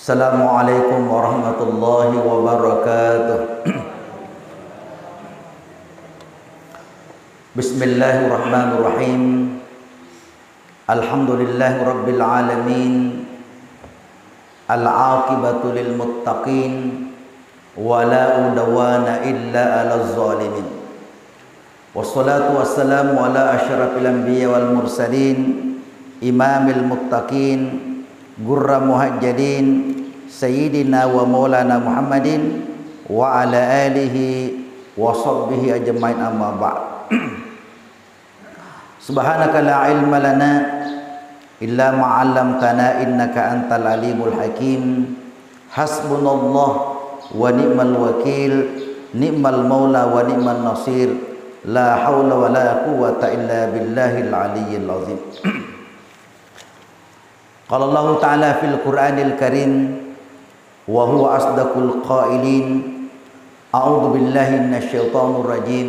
Assalamualaikum warahmatullahi wabarakatuh. Bismillahirrahmanirrahim. Alhamdulillahi rabbil alamin. Al-aqibatu lil muttaqin wa la udwana illa 'alal zalimin. Wassalatu wassalamu ala asyrafil anbiya wal mursalin, imamil muttaqin, gurra muhajjalin, sayyidina wa maulana Muhammadin wa ala alihi wa sahbihi ajmain, amma ba'd. Subhanaka la ilma lana illa ma 'allamtana innaka antal alimul hakim. Hasbunallah wa ni'mal wakil, ni'mal maula wa ni'man nasir. La haula wa la quwwata illa billahil aliyyil azim. Qala Allah Ta'ala fil Qur'anil Karim wa huwa asdaqul qailin. A'udzu billahi minasyaitonir rajim.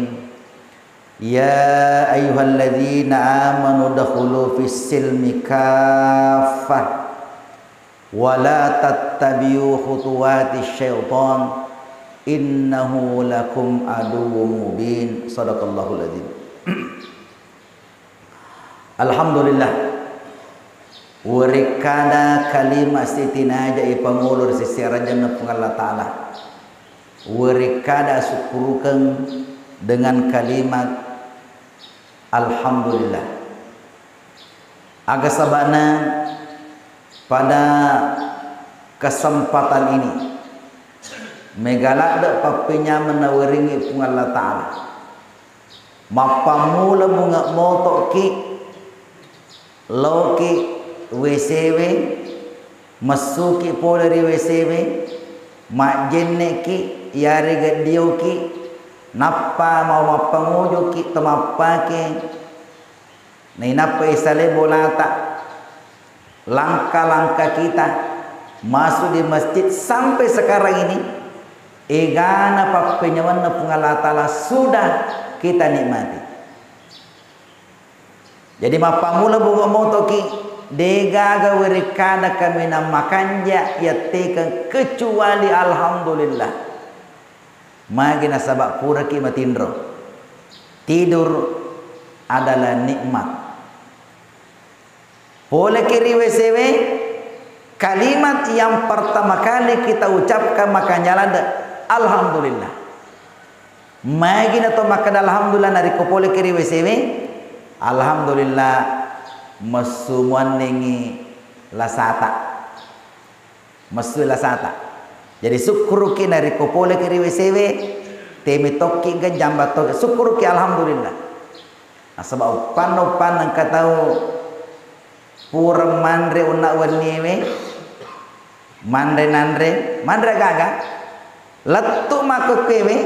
Ya ayyuhalladzina amanu dakhulu fis silmi kaffah wa la tattabi'u khutuwatis syaitan innahu lakum aduwwum mubin. Shadaqallahul adzim. Alhamdulillah, warikana kalimat sitina jai pangulur sisi rajana Allah Ta'ala. Warikana syukurukan dengan kalimat Alhamdulillah. Agak sabana pada kesempatan ini megalak papinya menawaringi Allah Ta'ala. Mapamula bunga motok ki loki WCW masuki polari WCW mak jenne ki yari gadio ki nappa mau mapangujo ki temappa ki ni nappa isale bolata. Langkah-langkah kita masuk di masjid sampai sekarang ini egana papenyawan na Allah Ta'ala sudah kita nikmati. Jadi mapamula bunga motoki degaga werikada kami namakanja yatekan kecuali alhamdulillah. Magina sabak pura ki matindro. Tidur adalah nikmat. Boleh kiri WCW, kalimat yang pertama kali kita ucapkan makanya ada alhamdulillah. Magina to makan alhamdulillah nari ko boleh kiri WCW. Alhamdulillah mesumuan nengi lasata. Mesu lasata. Jadi syukuruki nari kopole kiri WCW temi toki ga jamba toki syukuruki alhamdulillah. Nah, sebab upan angka tahu pura mandre una waniwe mandre gaga letu maku kewe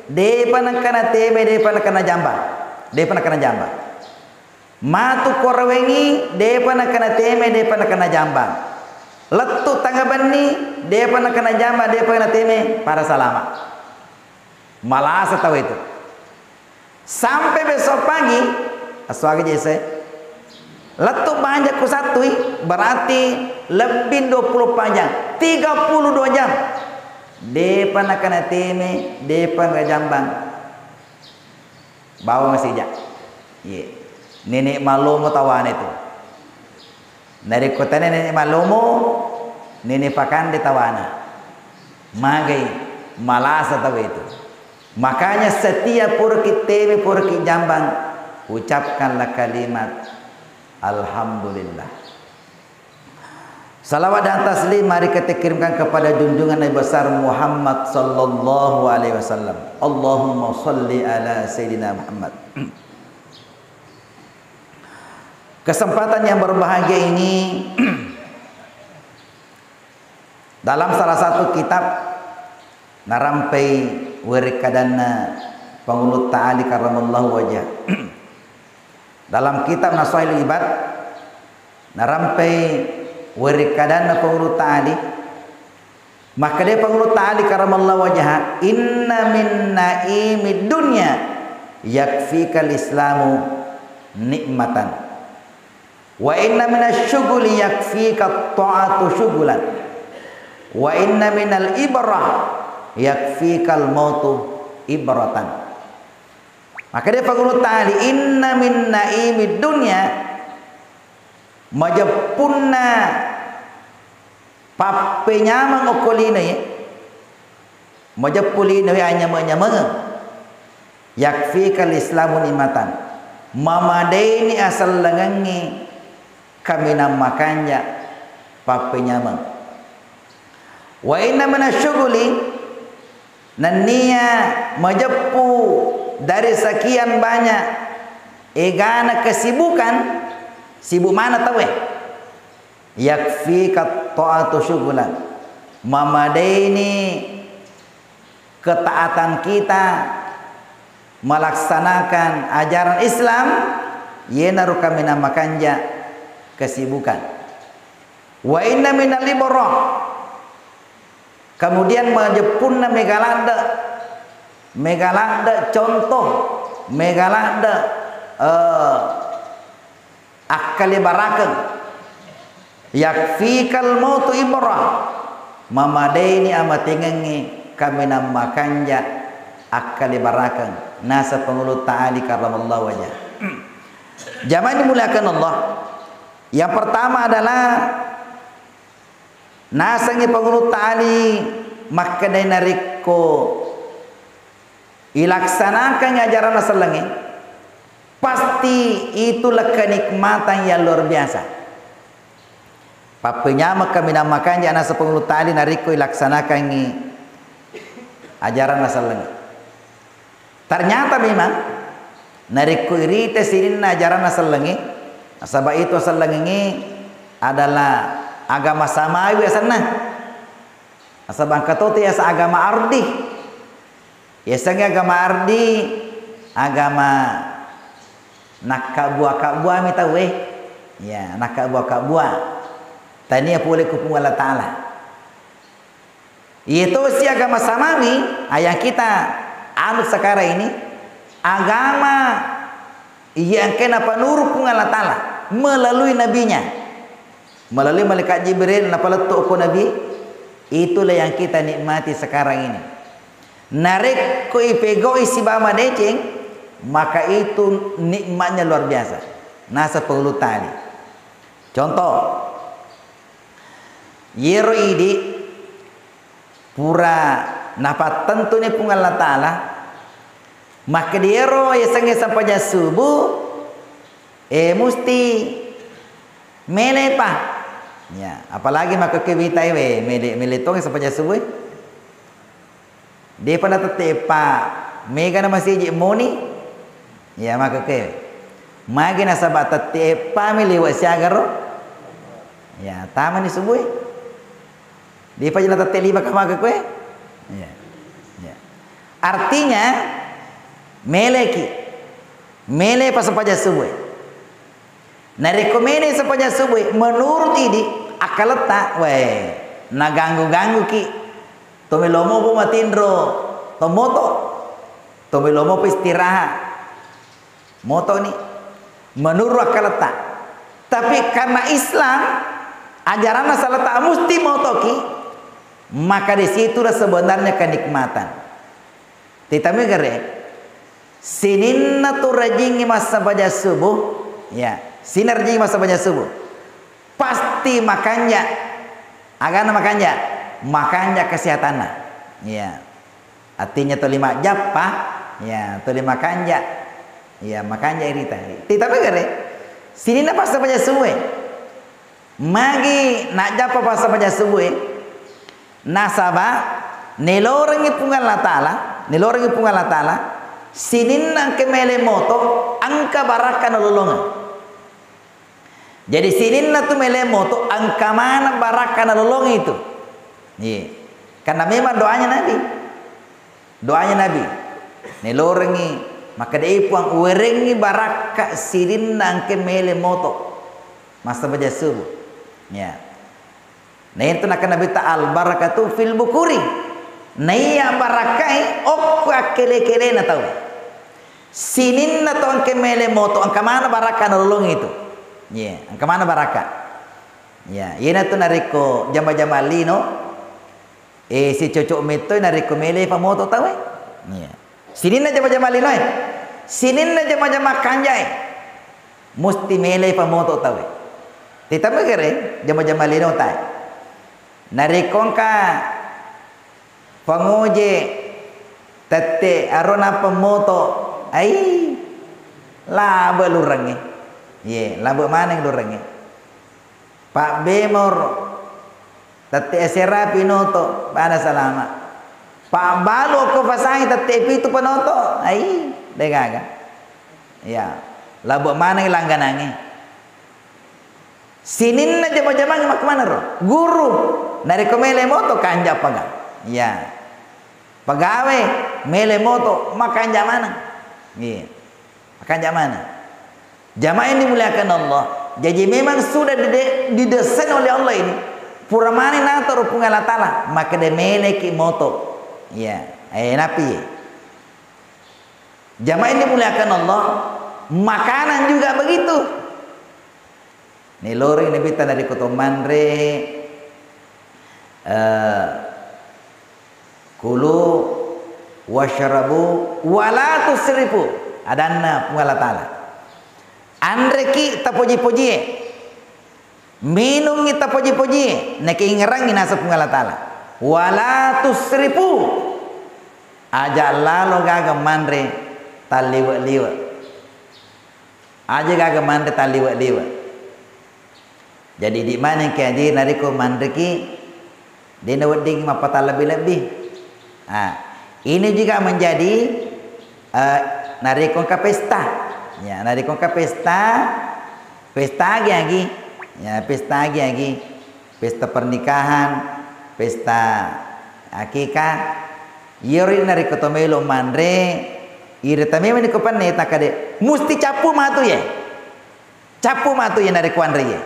depan kana teme depan kana jamba matu korwengi depan kana teme depan kana jamba letu tangga bani depan kana jamba depan kana teme para salama malah tahu itu sampai besok pagi aswagi jese letu panjang ku satu berarti lebih 20 panjang 32 jam depan kana teme depan kana jambang bawa masih jak yeah. Nenek malumu tawan itu. Dari kota nenek malumu, nenek pakan di tawana. Magai malasa tahu itu. Makanya setiap purki teme purki jambang ucapkanlah kalimat alhamdulillah. Salawat dan taslim mari kita kirimkan kepada junjungan Nabi besar Muhammad sallallahu alaihi wasallam. Allahumma shalli ala sayyidina Muhammad. Kesempatan yang berbahagia ini dalam salah satu kitab narampai werikadana pangulut ta'ali karamallahu wajah. Dalam kitab Nasuhail Ibad narampai werikadana pangulut ta'ali, maka dia pangulut ta'ali karamallahu wajah, inna min naimid dunya yakfikal islamu nikmatan wa inna minasyughuli yakfika ta'atu syughlan Wa inna minal ibrah yakfikal mautu ibratan. Maka dia pengulut tali inna min naimid dunya majapunna papenya mengokolina ya majapulina ya nyama-nyama yakfikal islamun imatan mamadaini asal lengangi kami namakannya papenya meng wa inna minasyughuli nania majapu dari sekian banyak egana kesibukan sibuk mana tahu yakfika ta'atu syughlan mamadaini ketaatan kita melaksanakan ajaran Islam yenaru kami namakannya kesibukan. Wa inna minal ibrah kemudian menjepunna megalanda contoh megalanda akali barakan yakfikal mautu ibrah mamadaini amatingengi kami namakannya akali barakan nasa pengulut ta'ali karamallahu wajah. Jamaah dimuliakan Allah, yang pertama adalah nasangi pengulut ta'ali maka nariko ilaksanakan ajaran nasalangi pasti itulah kenikmatan yang luar biasa. Papanya maka minamakannya nasa pengulut ta'ali nariko ilaksanakan ajaran nasalangi. Ternyata memang nariko irite sirin ajaran nasalangi sebab itu nasalangi adalah agama samawi sana asabang katote ya agama ardi yasanya agama ardi agama nakabua mitawe ya nakabua tania boleh kupung Allah Ta'ala itu si agama samawi ayah kita anut sekarang ini agama yang kena penurut Allah Ta'ala melalui nabinya melalui malaikat Jibril napaletuk ko nabi itulah yang kita nikmati sekarang ini narik ko ipego isi bama deceng maka itu nikmatnya luar biasa nasa pengulut tali contoh yero idi pura napa tentu ni pun Allah Ta'ala maka diero ya sange sampai subuh mesti melepa ya apalagi maka kewitai we meletong sampai subuh dia pada tetepa mega na masih moni ya maka ke magi na sabat tetepa melewa siagaro ya taman ni subuh dia pada teteliba kama ke ya. Ya. Artinya mele pas sapaja subuh. Narekomene sapaja subuh menurut ini akalata we naganggu ki. Tomelomo po matindro tomoto. Tomelomo po istirahat. Moto ni menurut akalata. Tapi karena Islam ajaran salata mesti moto ki maka di situlah sebenarnya kenikmatan. Tetapi gere sininna tu rajingi masa baca subuh, ya sinergi masa baca subuh. Pasti makannya, agana makannya kesehatan. Ya, artinya tu lima japa, ya tu lima kanja, ya makannya irita. Tetapi gere sininna pas baca subuh, magi nak japa pas baca subuh. Nasaba nelorangi pungal Allah Ta'ala sinin nang kemele moto angka baraka nololongan jadi sinin na tu mele moto angka mana baraka nololongan itu iya karena memang doanya Nabi nelorangi maka dia puang uerengi baraka sinin nang kemele moto masa baca subuh ya nah itu nak Nabi Ta'al barakatuh fil bukuri naya barakai okku akele-kele na tahu sinin na to angke mele moto angka mana baraka nolong itu ya angka mana baraka ya ina tu nariko jamba-jamba lino si cocok meto nari komele pa moto tahu ya sinin na jama-jama linoy sinin na jama-jama kanjay musti mele pa moto tahu tetapi kere jama-jama lino tay nari kongka pangoje tete arona pa moto ai laba lurangi ye laba mana lurangi Pak Bemor tete esera pinoto pada salama Pak Balo ko pasang tete pitu panoto ai degaga ya labo mana langganange sinin na jama-jama mak mana ro guru nari ko mele moto kanja paga ya pagawe mele moto makanja mana iya makanja mana jamaah ini dimuliakan Allah jadi memang sudah didesain oleh Allah ini puramani nato rupung Allah Ta'ala maka de meleki moto ya napi jamaah ini dimuliakan Allah makanan juga begitu nih lori ini bita dari kotomandre kulu wasyarabu wala tusrifu adanna pung Allah Ta'ala andre ki tapoji-poji minum kita poji-poji neki ngerang nasa pung Allah Ta'ala wala tusrifu aja lalo gaga mandre taliwa-liwa aja gaga mandre taliwa-liwa jadi di mana ke hadir nariko mandre ki dina wedding mapata lebih-lebih ini juga menjadi nariko ke pesta ya nariko ke pesta lagi ya pesta lagi pesta pernikahan pesta akikah yori nari kotomelo mandre ire tame meni ko panne takade musti capu matu ye nari kuandre ye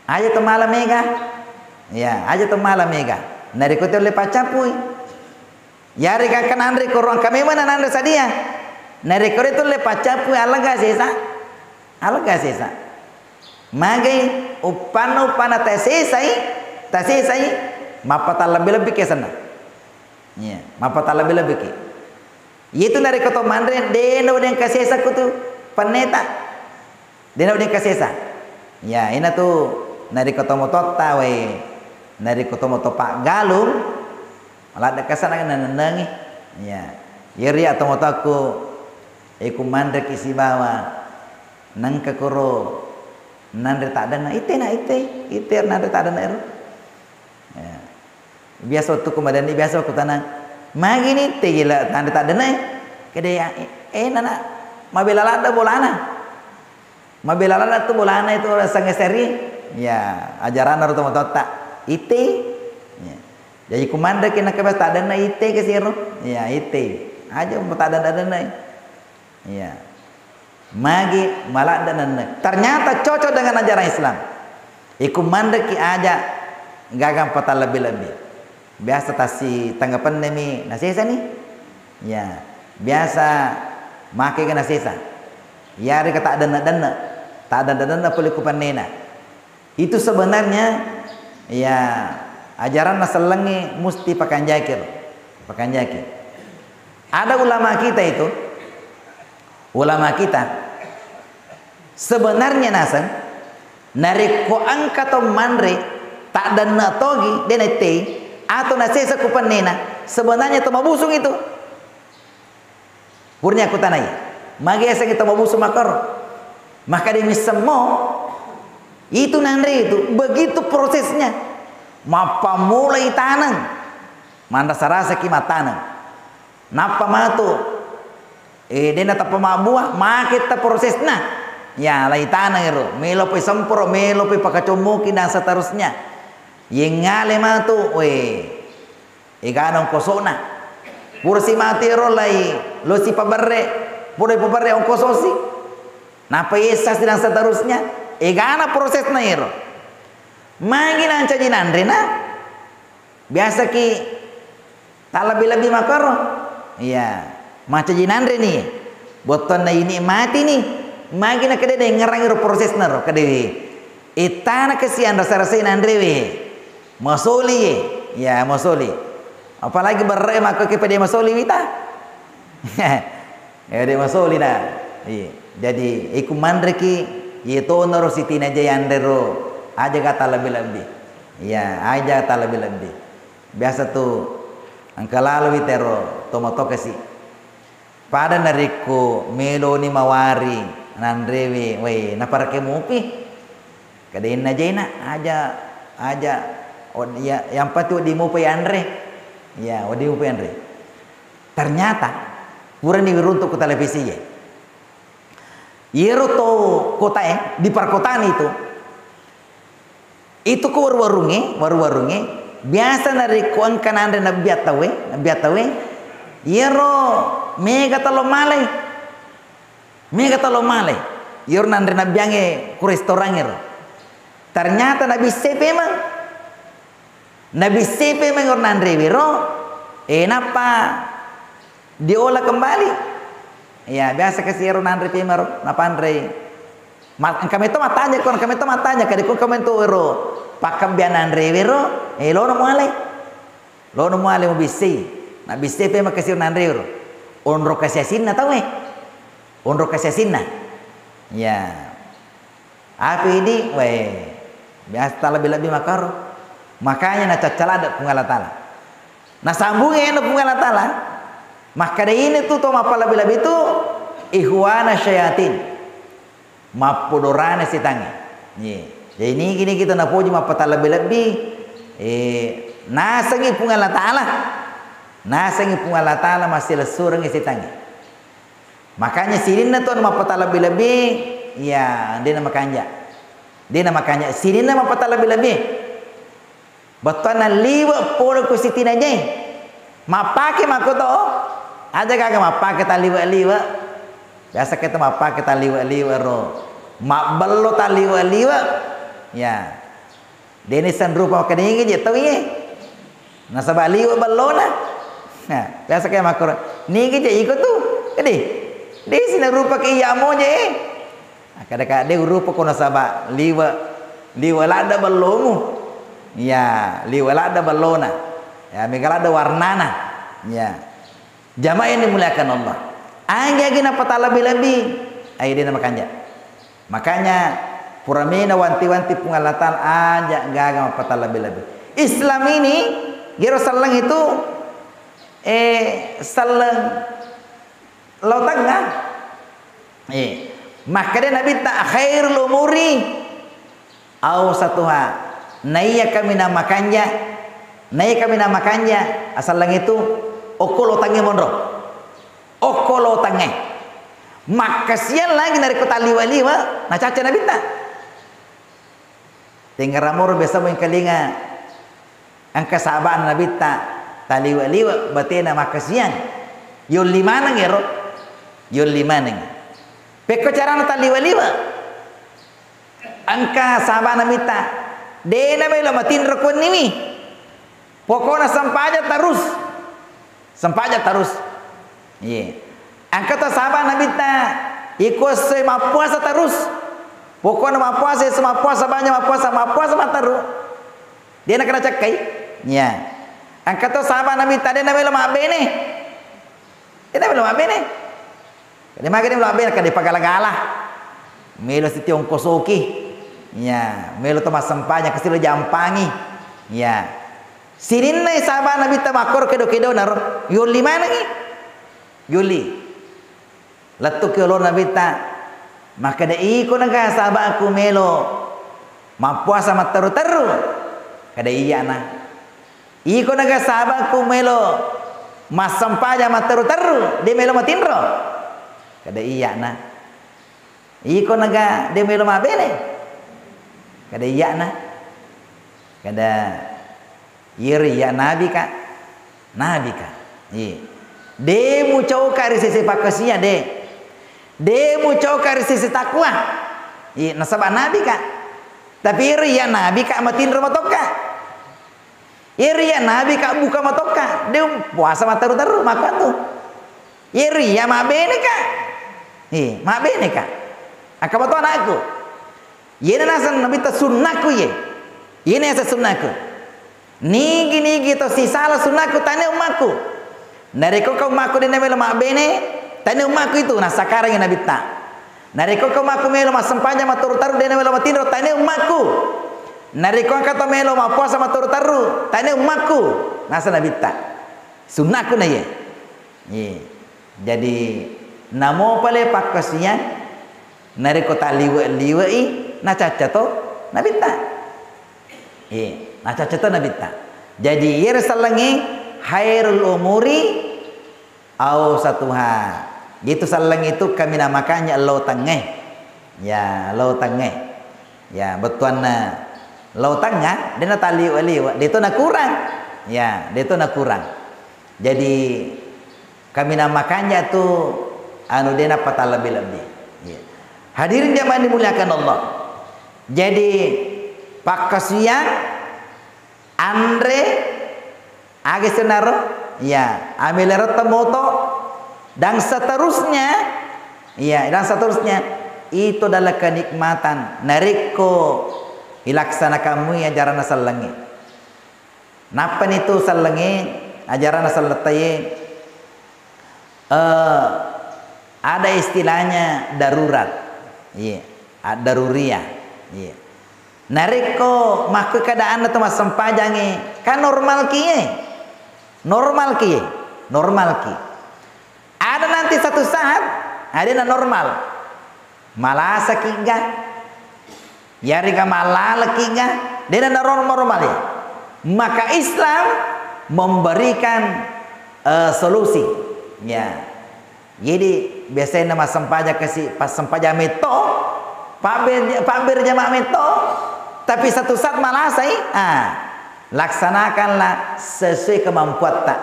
aja to malam mega ya aja to malam mega nari ko tole pacapu yari ka kanandre ko ruang kame mana nandre sadia nari ko tole pacapu alaga sesa magai upana tasesai mapata lebih ke sana ya mapata lebih ke itu nari koto mandre deno den kasesa kutu paneta deno den kasesa ya ina tu nari koto motota we nari koto moto Pak Galung ala da kasana nanangi ya yeri atau motaku iku mandre kisibawa nang kakoro nandre tak ada ite nandre tak ada ero ya. Biasa waktu kemudian biasa waktu tanah magi ni te gila nandre tak ada kede nana mabelalada tu bolana itu rasa ngeseri ya ajaran harus tahu tak ite ya. Jadi kumanda kena kebas tak ada ite ke siru ya ite aja tak ada ya magi malak dan ternyata cocok dengan ajaran Islam iku mandeki aja gagang pata lebih-lebih biasa tasi tanggapan nemi nasesa nih ya biasa make ke nasesa ya reka tak ada dana pelikupan nena itu sebenarnya ya ajaran naselengi musti pakan jakir ada ulama kita sebenarnya nasan nari ko angkato mandre tak ada natogi denete atau nasesa kupan nena sebenarnya to mabusung itu purnya aku tanai magi asa kita mabusung makar maka demi semua itu nandre itu begitu prosesnya mapa mulai tanang manda sarasa ki matanang napa matu dena tapa mabuah makita prosesna ya lai tanang ero melo pe sempro melo pe pakacomoki dan seterusnya yengale matu we iganon kosona pursi mati ero lai lo si pabarre pure pabarre on kososi napa esas dan seterusnya igana prosesna ero magi nanca jinandrena biasa ki tak lebih makaro iya maca jinandre nih boton na ini mati nih magi na kede ngerang ro proses na ro kede itana kesian rasa-rasa nandre we masoli ya masoli. Apalagi berai maka kepada masoli kita. Ya dia masoli dah. Jadi iku mandreki itu noro sitina jayandero aja kata lebih-lebih. Ya, aja kata lebih-lebih. Biasa tuh angka lalu itero tomato kasih. Pada nariku meloni mawari nandrewi, wei naparake mupi. Kadain aja aja. Oh, ya, yang patu di mupi Andre. Ya, di mupi Andre. Ternyata kurang diruntuk ke televisi ya. Yero to kota di perkotaan itu ke warung-warungnya biasa dari kuang kanan dan nabiat tawe yero mega talo malai yero nandre nabiange ku restoran yero ternyata nabi sepe mang or nandre wiro napa diolah kembali. Ya biasa kasi yero nandre pemero napandre kami itu matanya kadikun kami itu ero pakam bian nandre wiro lono muale mo bisi na bisi pema kasi nandre wiro onro kasi asinna tahu onro kasi asinna ya apa ini biasa lebih makaro makanya na cacalada pungalatala na sambungnya na pungalatala maka ini tuh mapa lebih itu ihwana syayatin mapodorane sitangi. Jadi ini gini kita napoji mapa lebih nasangi pungala taala masih lesurang sitangi. Makanya sirinna tuh mapa lebih ya dia nama kanja sirinna mapa lebih batana liwa poro ku sitina jai mapake makoto ada kagak mapake taliwa biasa kita mapake taliwa ro mak bello taliwa ya denisan rupa kadingi je tawiye nasaba liwa bellona nah biasa kayak makor niki je ikut tuh kedi desina rupa ke iya moje kada de rupa kono saba liwa lada bellomu ya liwa lada bellona ya megalada warnana ya jamaah yang dimuliakan Allah. Angga pata lebih-lebih. Ayo dia nama kanja. Makanya puramina wanti-wanti pengalatan aja gagal pata lebih-lebih. Islam ini gero salang itu salang laut tengah. Maka dia Nabi tak khairul umuri awsatuha. Naya kami nama kanja asal lang itu okolo tange mondro okolo tange makasian lagi dari kota liwa nah caca Nabi tak tinggal ramur biasa mengkalinga angka sahabat Nabi tak taliwa batena makasian yul lima ngero yul lima neng peko cara taliwa angka sahabat Nabi tak dena melo matin rekon nimi pokoknya sampaja terus iya angkata sahabat Nabi ta ikut sema puasa terus pokoknya mapuasa banyak mapuasa terus dia nak kena cakai iya angkata sahabat Nabi ta dia namanya mak bene dia makin mak bene kada pagala-gala melo si tiong kosoki iya melo to masampanya kasilo jampangi iya sirinna sahabat Nabi tamakor kedo nar yuli mana ni yuli latuk ke ulun Nabi ta maka da iko naga sahabat aku melo mapuasa mataru kada iya na iko naga sahabat aku melo masampaja mataru de melo matinro kada iya na iko naga de melo mabene kada iya na kada iri ya nabi ka de mu cau kari sisi pakasinya de mu cau kari sisi takwa nasabah nabi ka tapi iri ya nabi ka matin rumah toka iri ya nabi ka buka matoka de puasa mataru maka tuh iri ya mabene ka akabato anakku yena nasan nabi ta sunnahku yena asa sunnahku Nigi to si salah sunnaku tane umaku. Nareko kau umaku dene melo mak bene, tane umaku itu nah sakarang na bitta. Nareko kau umaku melo mak sempanya mak taru dene melo mak tindro tane umaku. Nareko kata melo mak puasa mak taru tane umaku. Nasa na bitta. Sunnaku na ye. Ye. Jadi namo pale pakkasian nareko tak liwai na caca to na bitta. Ye. Na caca to na bitta. Jadi yer salangi khairul umuri au satuha. Gitu salang itu kami namakannya lo tengah. Ya, lo tengah. Ya, betuanna lo tengah dia tak liwa dia tu nak kurang. Ya, dia tu nak kurang. Jadi kami namakannya tu anu dia nak patah lebih-lebih. Ya. Hadirin jamaah dimuliakan Allah. Jadi Pak Kasian Andre Age senaro, ya, amilero temoto dan seterusnya, ya, dan seterusnya itu adalah kenikmatan nariko ilaksana kamu ajaran asal langi. Napa itu asal langi ajaran asal letai? Ada istilahnya darurat, ya, daruriyah, ya. Nariko maka keadaan itu mas sempajangi kan normal kie. Normal ki, ada nanti satu saat ada na normal malasa kinga yariga malala kinga dia na normal ya. Maka Islam memberikan solusi ya. Jadi biasanya nama sempaja kasih pas sempaja meto pabir jamaah meto tapi satu saat malasa laksanakanlah sesuai kemampuan tak,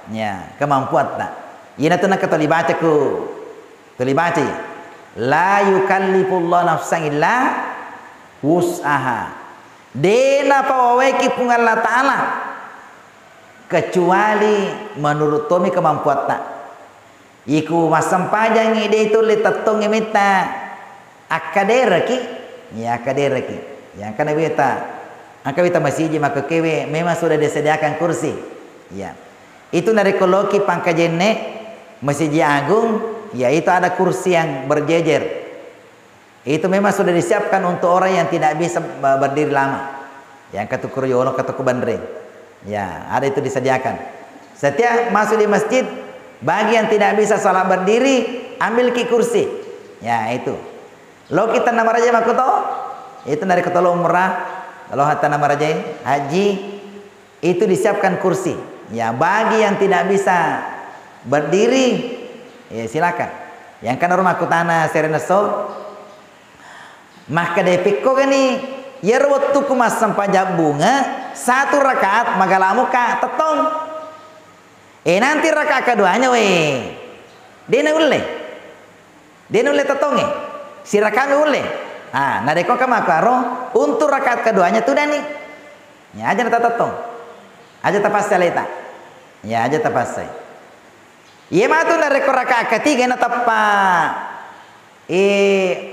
ya, kemampuan tak. Ina tu nak kata dibaca ku, dibaca. La yukallifullahu nafsan illa wus'aha. Dena pawaweki pun Allah Taala kecuali menurut tomi kemampuan tak. Iku masam pajang ide itu letatong emita akaderaki, ya akaderaki, yang kana beta. Angka kita masih maka kewe memang sudah disediakan kursi. Ya. Itu dari koloki pangkajene Masjid Agung, ya itu ada kursi yang berjejer. Itu memang sudah disiapkan untuk orang yang tidak bisa berdiri lama. Yang kata Kuryono, kata Kubandre. Ya, ada itu disediakan. Setiap masuk di masjid, bagi yang tidak bisa salat berdiri, ambil ki kursi. Ya, itu. Lo kita nama raja makuto, itu dari ketolo umrah. Kalau hatta nama raja haji itu disiapkan kursi. Ya, bagi yang tidak bisa berdiri, ya silakan. Yang kan rumah kutana sereneso, maka depiko gani, ya waktu kumas sampajak bunga satu rakaat magalamu ka tetong. Nanti rakaat keduanya dia nule tetong si rakaat nule. Nadeko kama karo untuk rakaat keduanya tuh dani. Ya aja tetong. Aja tapasai leta. Ya aja tapasai. Iya mah tuh nareko rakaat ketiga na tapa.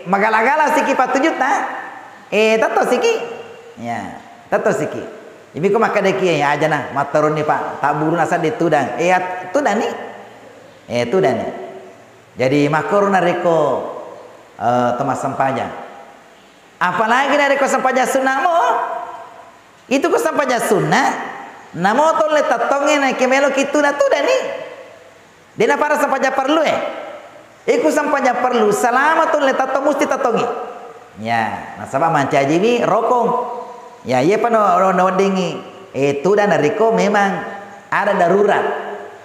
Magala-gala siki patujut tato siki. Ya, tato siki. Ibi ko makadeki ya aja na maturun ni Pak. Tak buru nasa ditudang. Tudang ni. Tudang ni. Jadi makur nareko temas sampanya. Apalagi dari kesampanya sunnah mo itu kesampanya sunnah namo to le tatonge na kemelo kitu na tu dani dena para sampanya perlu iku sampanya perlu selama to le tatong mesti tatongi ya nasaba mancajiwi rokong ya iya pa no dengi itu dan riko memang ada darurat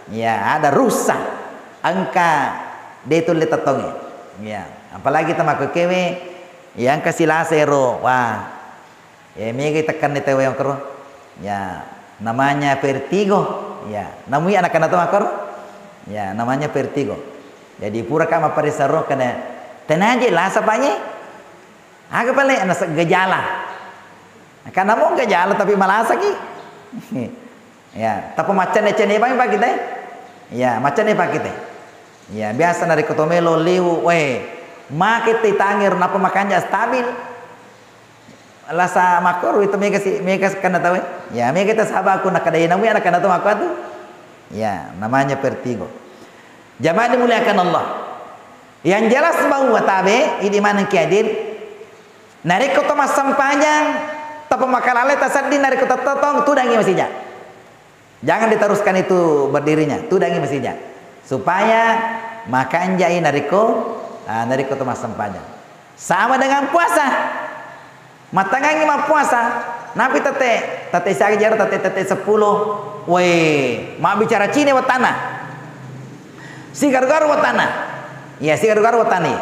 ya ada rusak angka de to le tatonge ya apalagi tamak kewe yang kasih lasero wah ya megi tekan di tewe yang kero ya namanya vertigo ya namanya anak-anak tuh akar ya namanya vertigo jadi pura kama parisaro kena tenaje lah sapanya agak paling anak gejala karena mau gejala tapi malah sakit ya tapi macan ecene bang pak kita ya macan pak kita ya biasa dari kotomelo liu makit tangir napa makannya stabil lasa makor itu mega kana tahu ya mega kita sahabat aku nak kadai namu anak kana tahu aku tu ya namanya vertigo. Jamaah dimuliakan Allah, yang jelas bahwa tabe ini mana kiadir narik kota masam panjang tapi makalale tasadi narik kota totong tudangi masihnya, jangan diteruskan itu berdirinya tudangi masihnya supaya makan jai nariko kota masam panjang sama dengan puasa. Matangangi mah puasa, nabi tete sajar tete 10, weh, mak bicara Cina watana, si gargar watana, ya si gargar watani,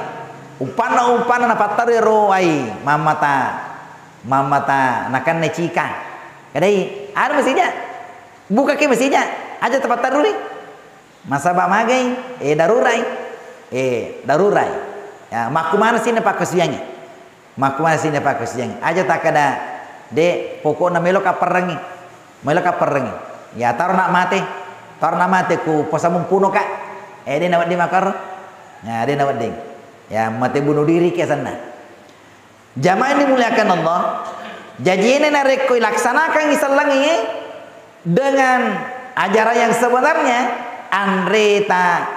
upana na patari roai, mamata nakan necika, kadai ada mesinnya, buka ke mesinnya, aja tempat taruri, masa bak magai, darurai, ya makumana sini pak kesiannya. Makumana sini pak kesiang aja tak ada de pokoknya melok kaperengi ya taruh nak mati ku posamun puno kak dia nawat di makar ya dia nawat ding ya mati bunuh diri ke sana. Jamaah ini muliakan Allah, jadi ini nareko laksanakan isalangi dengan ajaran yang sebenarnya andreta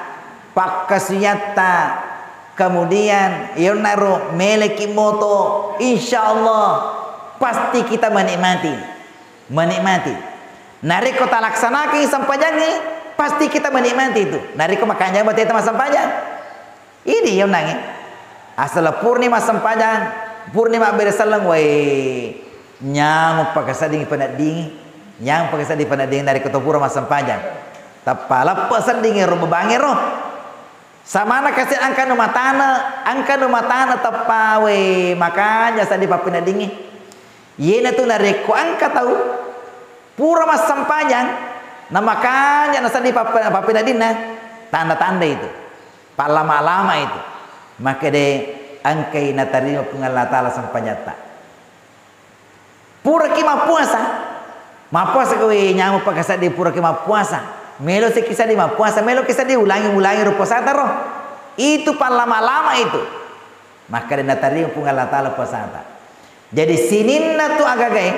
pak kesiyata. Kemudian yonaro meleki moto, insyaallah pasti kita menikmati. Nariko tak laksanakan sampajangnya pasti kita menikmati itu. Nariko makanya buat itu sampajang. Ini yang nangi. Asal purnima sampajang, purnima beresalang wai nyamuk pakasadi panading, nyamuk pakasadi panading nariko topura sampajang. Tapala pasading ro babangero. Sama anak kasih angka numatana tepawe makanya sadi papina dingi yena tu nareko angka tahu pura mas sampajang nah makanya sadi papina dina tanda-tanda itu palama-lama itu maka de angkai natarima pengallah ta'ala sampajata pura kima puasa kowe nyamu pakasa di pura kima puasa melo sekisa di puasa melo kisah di ulangi rupa sataro itu lama-lama itu maka dia natari pungal ta'ala puasa jadi sininna tu agagai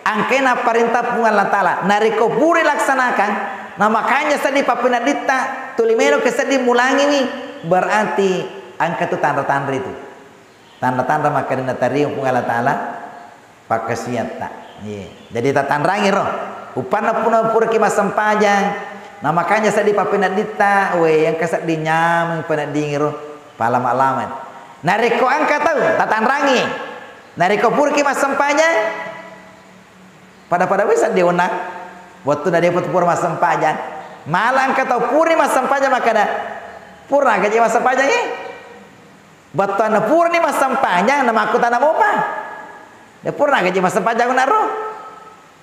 angkena perintah pungal ta'ala nariko puri laksanakan nah makanya sadi papina ditta tuli melo kisah di mulangi nih berarti angka tu tanda-tanda itu tanda-tanda maka dia natari pungal ta'ala pakasiata jadi tatanrangi roh upana pura kima sampajang. Nah makanya saya di papina dita, yang kasat di nyameng pena dingiro palama-laman. Nariko angka tahu, tatan rangi. Nariko purki mas sempanya. Pada bisa dia unak. Waktu nade put pur mas sempanya. Malang kata puri mas sempanya maka dah purna gaji mas sempanya ni. Batuan purni mas sempanya nama aku tanam apa? Dia purna gaji mas sempanya guna roh.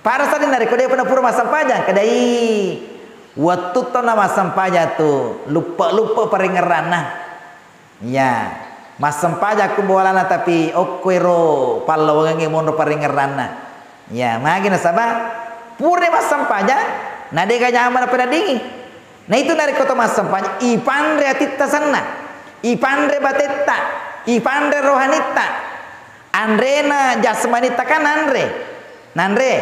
Para tadi nariko dia pernah pur mas sempanya kadai. Waktu tu nama sampajah tu lupa peringeran nah ya mas sampajah aku bawa lana tapi okwero palo wangi mondo peringeran nah ya magina sabah purne mas sampajah nah deka nyaman pada dingi nah itu dari kota mas sampajah ipandre atita sana ipandre bateta ipandre rohanita andrena jasmanita kan nandre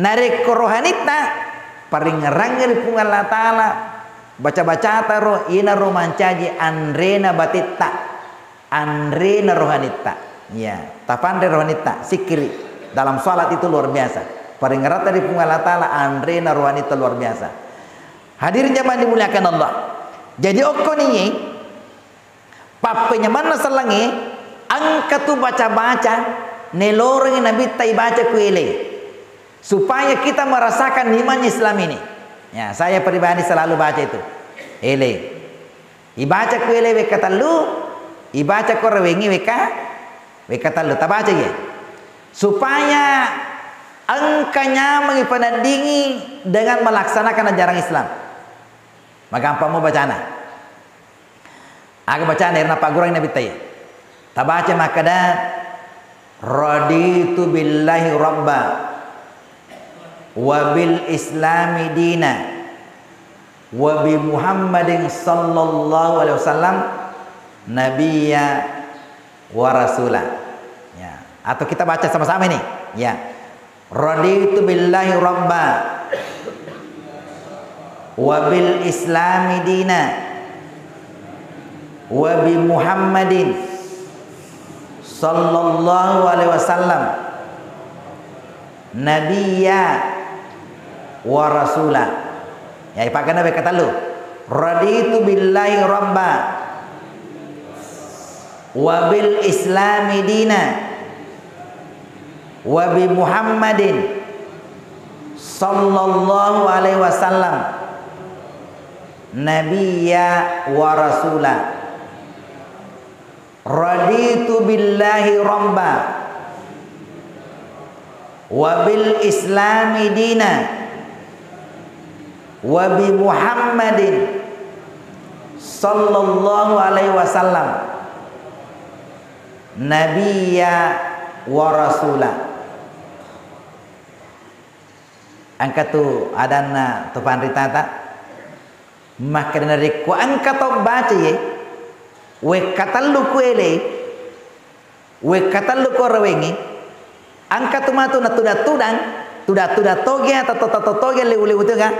nareko rohanita paringerang di pungal ta'ala baca-baca taro ina romancaji andrena batita andrena rohanita ya tapandre rohanita sikiri dalam salat itu luar biasa paringerata di pungal ta'ala andrena rohanita luar biasa. Hadirin jamaah dimuliakan Allah, jadi okko nih papenya mana selangi angka tu baca-baca neloreng nabi tai baca kuile supaya kita merasakan iman Islam ini. Ya, saya pribadi selalu baca itu. Ibaca ku ele kata lu, ibaca ko rewengi kata lu, tak baca ya. Supaya angkanya mengipanandingi dengan melaksanakan ajaran Islam. Maka apa mau bacana? Aga bacana irna pagurang nabi tay. Tak baca maka dah raditu billahi rabba wabil islami dina wabi Muhammadin sallallahu alaihi wasallam nabiyya wa rasulah. Ya, Atau kita baca sama-sama ini. Ya. Raditu billahi rabba wa bil islami dina wa bi Muhammadin sallallahu alaihi wasallam nabiyya wa rasula. Ya, ipakan nabi kata lu. Raditu billahi rabba wa bil islami dina wa bi Muhammadin sallallahu alaihi wasallam nabiyya wa rasula. Raditu billahi rabba wa bil islami dina wa bi Muhammadin sallallahu alaihi wasallam nabiyya wa rasula. Angkat tu adana tu panritata maka dari ku angkat tu baca ye we katallu ku ele we katallu ko rawengi angkat tu matu na tuda toge atau toge lewu tu kan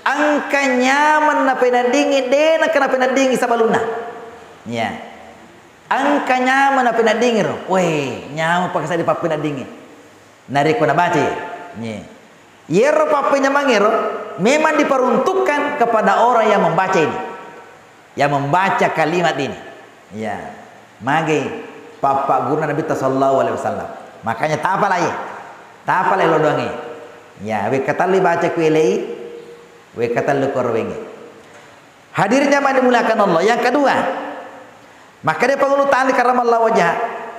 angka nyaman na penadingi dena kana penadingi sabaluna ya angka nyaman na penadingi ro we nyaman paksa di penadingi nari ku na baca ye yero papenya mangero memang diperuntukkan kepada orang yang membaca ini, yang membaca kalimat ini. Ya, mage papa guru Nabi sallallahu alaihi wasallam. Makanya tak apa lagi, tak apa lagi lo doangi. Ya, we kata li baca kuelei, we kata lu korwengi. Hadirnya mana dimulakan Allah. Yang kedua, maka dia pengeluh tali karamallahu wajah.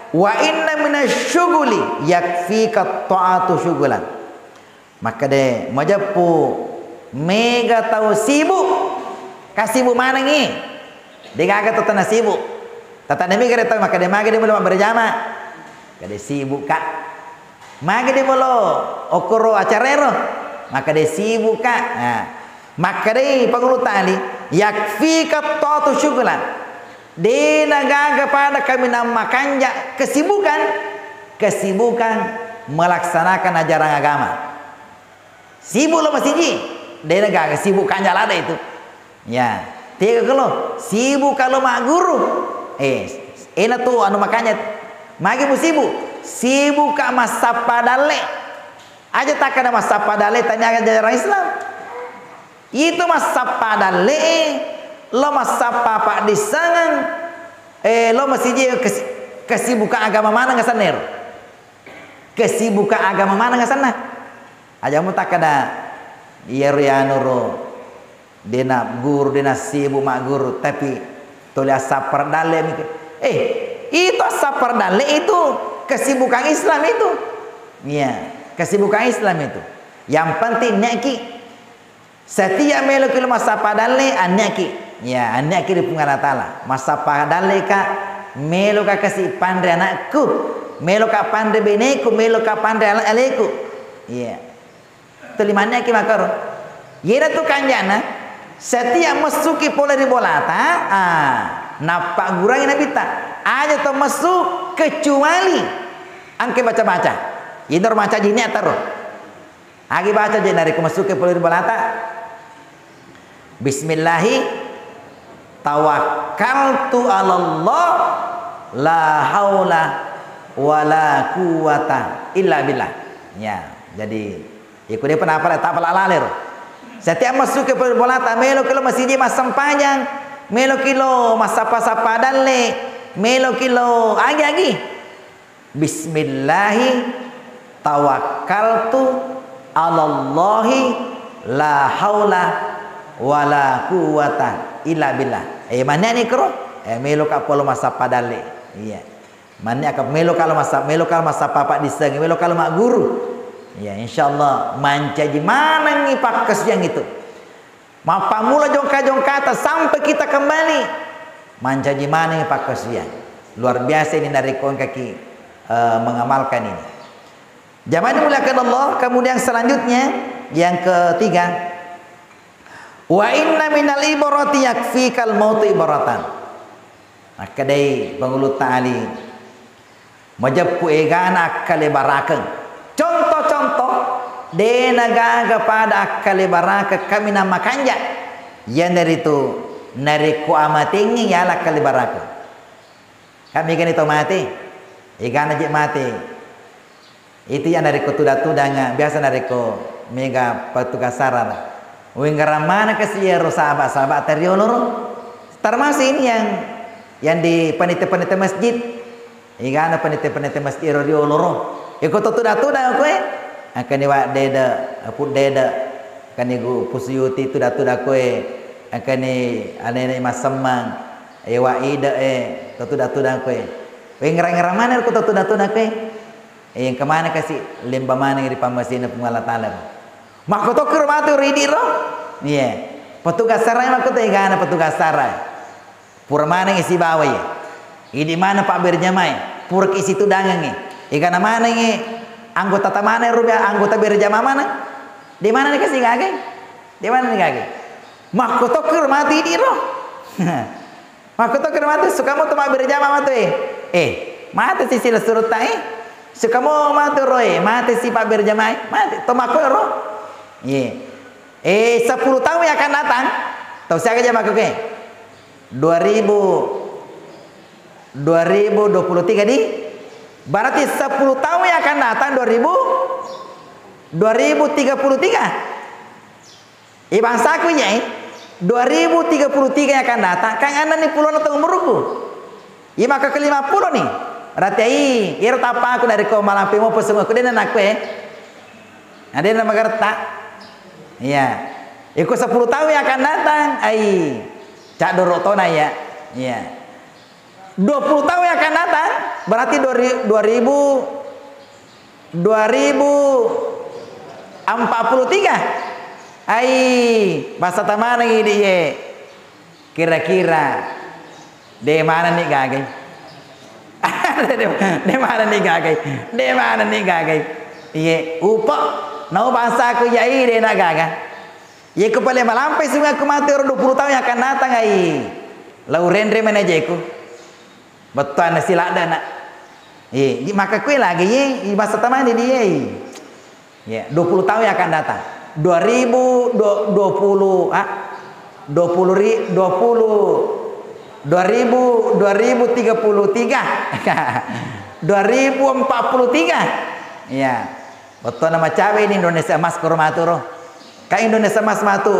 Wa inna minasyughuli yakfika ta'atu syugulan. Maka deh majapu mega tahu sibuk kasibu mana ngi dia kagak tata sibuk tata demi kare tahu maka deh mage deh belum berjama kade sibuk kak mage deh bolo okoro acarero maka deh sibuk kak nah, maka deh pangulu tali yakfika ta'atu syugulan dena gaga pada kami namakan kesibukan melaksanakan ajaran agama. Sibuk lo masih ji, dia negara sibuk kanjal ada itu, ya. Tiga kalau sibuk kalau mak guru, enak tuh anu makanya, magi mu sibuk kak masa padale, aja tak ada masa padale tanya ajaran Islam, itu masa padale, lo masa papa di sana, lo masih ji kesibukan agama mana nggak sana, kesibukan agama mana nggak sana. Aja mu tak ada nuro dena guru dena sibuk mak guru tapi tulis sapar dale itu sapar dale itu kesibukan Islam itu ya kesibukan Islam itu yang penting neki setiap melo kilo masa padale aneki ya aneki di pengarah tala masa padale ka melo ka kasih pandai anakku melo ka pandai beneku melo ka pandai aleku ya telimanya ki makaro yera tu kanjana setiap masuki pola di bolata napak gurangi nabita aja to masuk kecuali angke baca-baca indor maca jini ataro agi baca je dari masuki pola di bolata bismillahi tawakkaltu ala Allah la haula wala quwata illa billah ya jadi ikut dia pernah apa tak apa lalir. Setiap masuk ke bola tak melo kilo masih dia masam panjang, melo kilo masa sapa dalle, melo kilo agi. Bismillahi tawakkaltu alallahi la haula wala quwata illa billah. Mana ni kro? Melo kapolo masa dalle. Iya. Mana kap melo kalau masa papa diseng, melo kalau mak guru. Ya insyaallah mancaji mana ngipak yang itu mapa mula jongka-jongkata sampai kita kembali mancaji mana ngipak yang luar biasa ini dari kawan kaki mengamalkan ini. Jamaah dimuliakan Allah. Kemudian selanjutnya yang ketiga wa inna minal ibarati yakfikal mautu ibaratan. Maka dari pengulut ta'ali majepu egana akale barakeng. Contoh-contoh de nagaga pada akale baraka kami nama kanja. Yang dari itu nariku amatingi ya akale baraka. Kami kan itu mati. Egana je mati. Itu yang dari tuda-tudanga biasa dari ko mega petugas sarana. Winggaramana kesiero sahabat-sahabat terioloro. Termasuk ini yang di panitia-panitia masjid. Igana panitia-panitia masjid terioloro. Ikut tuda-tuda kowe. Akan iwa deda, aput deda. Akan igu pusuyuti tuda-tuda kowe. Akan ni ane masemang. Iwa ida tuda-tuda kowe. Winggaramana ikut tuda-tuda kowe. Yang kemana kasih lemba mana yang di pamasina pengalat alam. Makoto kermatu ridiro. Iya. Petugas sarai makoto igana petugas sarai. Pura mana isi bawa ya. Ini mana Pak Berjamai. Pura isi tu dangangi. Igana mana ini anggota tamana rubia anggota berjamaah mana? Di mana nih kasih gage? Di mana nih gage? Makoto kermatu ridiro. Makoto kermatu suka mau Pak Berjamaah matu mati si sila surut suka mau mati roy mati si Pak Berjamai mati tomaku ro ye 10 tahun yang akan datang tahu siapa aja maku ke 2023 di berarti 10 tahun yang akan datang 2033 bangsaku nya 2033 yang akan datang kan anda nih puluhan atau umurku maka ke 50 nih berarti iro tapa aku dari kau malam pemo pesemu aku dena aku ada nama gerta iya ikut 10 tahun yang akan datang cak dorotona ya iya 20 tahun yang akan datang berarti 2043 bahasa tamana ini ye kira-kira de mana nih gagai de mana nih gagai iya upa nau bahasa aku ya de nak gaga ye kepala malampai sungai aku mati orang 20 tahun yang akan datang lau rendre mana jeku betul na sila ada nak maka kue lagi ye bahasa tamana dia ya 20 tahun yang akan datang 2033 ya betul nama cawe ini Indonesia Emas Kormaturo ka Indonesia Emas matu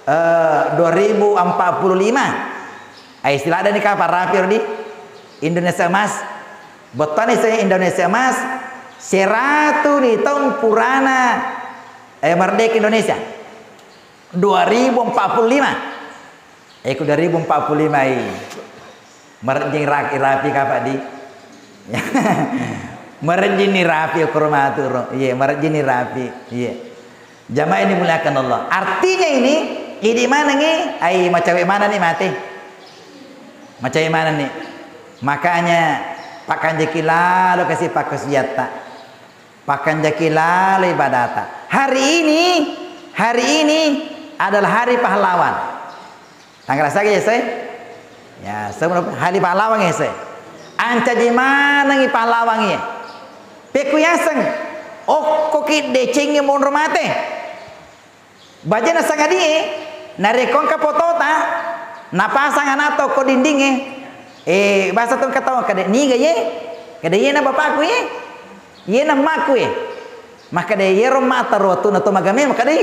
2045 istilah ada nih kapan rapir di Indonesia Emas betul nih saya Indonesia Emas 100 nih tahun purana merdeka Indonesia 2045 Eko 2045 merjing rapi kapak di merjini rapi kormaturo iya merjini rapi iya jamaah ini muliakan Allah artinya ini mana nih macam mana nih mati macam mana nih makanya pakan jeki lalu kasih pakai senjata pakan jeki lalu ibadata hari ini adalah hari pahlawan tanggal saja ya saya ya sebelum hari pahlawan ya saya anca di mana nih pahlawan ya peku yaseng koki decengi mon romate bajana sangadie narekon kapotota napasang anato ko dindinge bahasa tong katawa kade niga ye kade ye na bapakku ye na makku ye maka de ye romata rotu na to magame maka de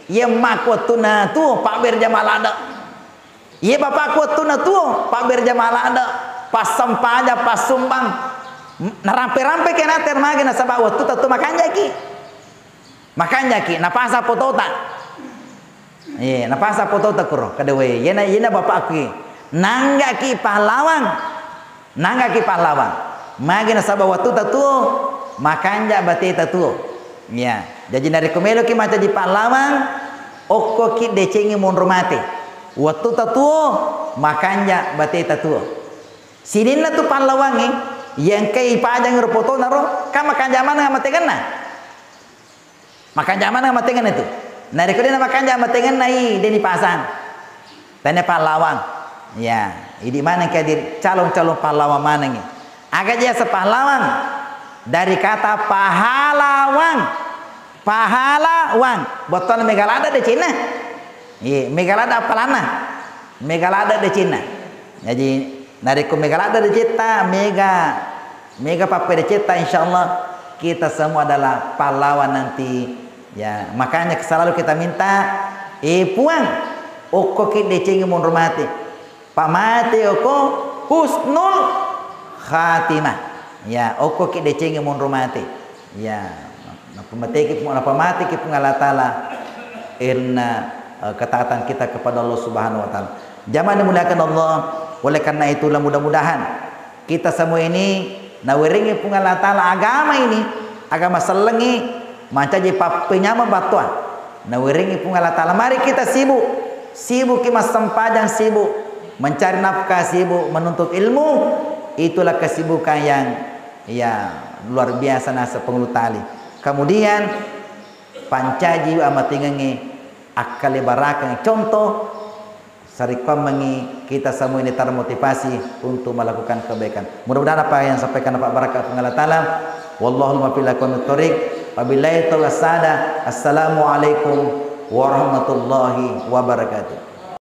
ye makku tu na tu Pak Berjamalada iya bapak kuat tuh na tuh Pak Berjamalada pas sampaja pas sumbang narampe-rampe kena termagi na sabak waktu tu makan jaki napasa potota iya napasa potota kuro kadewe yena bapak aku nangga ki pahlawan magi na sabak waktu tu makan jak bate tu iya jadi dari kumelo ki maca di pahlawan okko ki decengi mon romate waktu tatuo makanya bate tatuo sinin na tu pahlawangi yang kay pajang ropoto naro ka makan zaman nga mategan na makan zaman nga mategan itu nari ko din na makan zaman mategan na deni pasan tanya pahlawan ya idi mana kay calon pahlawan mana ngi Agak dia sepahlawan dari kata pahlawan. Pahlawan. Botol megalada di Cina. Iya, megalada apalana. Megalada di Cina. Jadi dari megalada di Cina, mega papai di Cina, insyaallah kita semua adalah pahlawan nanti. Ya, makanya selalu kita minta puang oko kita cengi menghormati. Pamati oko husnul khatimah. Ya, oko kita cengi menghormati. Ya, pamati kita Allah Taala irna ketaatan kita kepada Allah Subhanahu wa taala. Jamaah dimuliakan Allah, oleh karena itulah mudah-mudahan kita semua ini nawiringi pun Allah Taala agama ini, agama selengi mancaji papenya membatua. Nawiringi pun Allah Taala, mari kita sibuk ki mas sempajang, sibuk mencari nafkah, sibuk menuntut ilmu. Itulah kesibukan yang luar biasa nasa pengulu tali. Kemudian pancaji amatingangi akali barakang contoh sarikam mengi kita semua ini termotivasi untuk melakukan kebaikan. Mudah-mudahan apa yang sampaikan Pak Barakah Allah Taala. Wallahu muwaffiq ila thoriq. Wabillahi taufiq. Assalamualaikum warahmatullahi wabarakatuh.